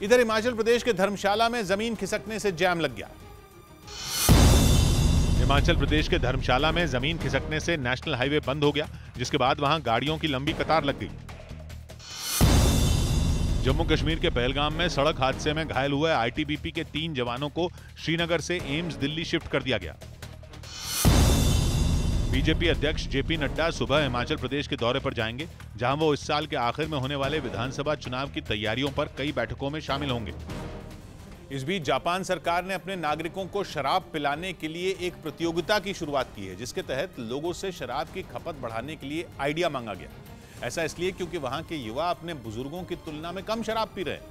इधर हिमाचल प्रदेश के धर्मशाला में जमीन खिसकने से जैम लग गया। हिमाचल प्रदेश के धर्मशाला में जमीन खिसकने से नेशनल हाईवे बंद हो गया, जिसके बाद वहां गाड़ियों की लंबी कतार लग गई। जम्मू कश्मीर के पहलगाम में सड़क हादसे में घायल हुए आईटीबीपी के 3 जवानों को श्रीनगर से एम्स दिल्ली शिफ्ट कर दिया गया। बीजेपी अध्यक्ष जेपी नड्डा सुबह हिमाचल प्रदेश के दौरे पर जाएंगे, जहां वो इस साल के आखिर में होने वाले विधानसभा चुनाव की तैयारियों पर कई बैठकों में शामिल होंगे। इस बीच जापान सरकार ने अपने नागरिकों को शराब पिलाने के लिए एक प्रतियोगिता की शुरुआत की है, जिसके तहत लोगों से शराब की खपत बढ़ाने के लिए आइडिया मांगा गया। ऐसा इसलिए क्योंकि वहां के युवा अपने बुजुर्गों की तुलना में कम शराब पी रहे हैं,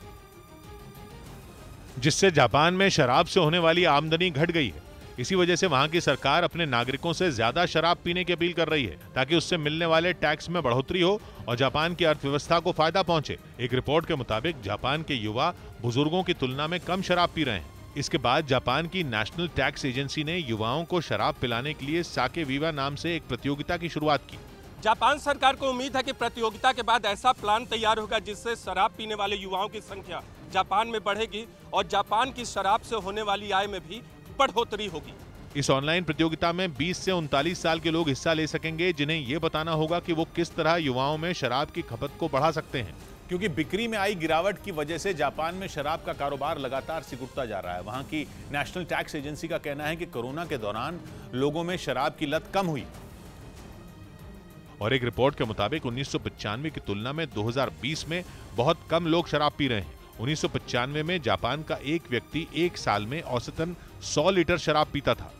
जिससे जापान में शराब से होने वाली आमदनी घट गई है। इसी वजह से वहां की सरकार अपने नागरिकों से ज्यादा शराब पीने की अपील कर रही है, ताकि उससे मिलने वाले टैक्स में बढ़ोतरी हो और जापान की अर्थव्यवस्था को फायदा पहुंचे। एक रिपोर्ट के मुताबिक जापान के युवा बुजुर्गों की तुलना में कम शराब पी रहे हैं। इसके बाद जापान की नेशनल टैक्स एजेंसी ने युवाओं को शराब पिलाने के लिए साके वीवा नाम से एक प्रतियोगिता की शुरुआत की। जापान सरकार को उम्मीद है कि प्रतियोगिता के बाद ऐसा प्लान तैयार होगा जिससे शराब पीने वाले युवाओं की संख्या जापान में बढ़ेगी और जापान की शराब से होने वाली आय में भी बढ़ोतरी होगी। इस ऑनलाइन प्रतियोगिता में 20 से 39 साल के लोग हिस्सा ले सकेंगे, जिन्हें यह बताना होगा कि वो किस तरह युवाओं में शराब की खपत को बढ़ा सकते हैं। क्योंकि बिक्री में आई गिरावट की वजह से जापान में शराब का कारोबार लगातार सिकुड़ता जा रहा है। वहां की नेशनल टैक्स एजेंसी का कहना है कि कोरोना के दौरान लोगों में शराब की लत कम हुई और एक रिपोर्ट के मुताबिक 1995 की तुलना में 2020 में बहुत कम लोग शराब पी रहे हैं। 1995 में जापान का एक व्यक्ति एक साल में औसतन 100 लीटर शराब पीता था।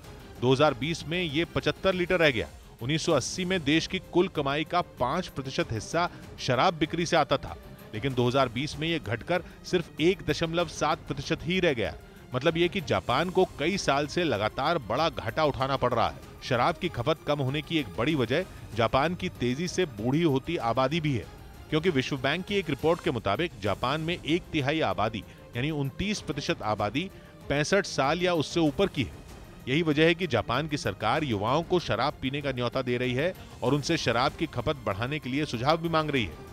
2020 में ये 75 लीटर रह गया। 1980 में देश की कुल कमाई का 5% हिस्सा शराब बिक्री से आता था, लेकिन 2020 में ये घटकर सिर्फ 1.7% ही रह गया। मतलब ये कि जापान को कई साल से लगातार बड़ा घाटा उठाना पड़ रहा है। शराब की खपत कम होने की एक बड़ी वजह जापान की तेजी से बूढ़ी होती आबादी भी है, क्योंकि विश्व बैंक की एक रिपोर्ट के मुताबिक जापान में 1/3 आबादी यानी 29% आबादी 65 साल या उससे ऊपर की है। यही वजह है कि जापान की सरकार युवाओं को शराब पीने का न्योता दे रही है और उनसे शराब की खपत बढ़ाने के लिए सुझाव भी मांग रही है।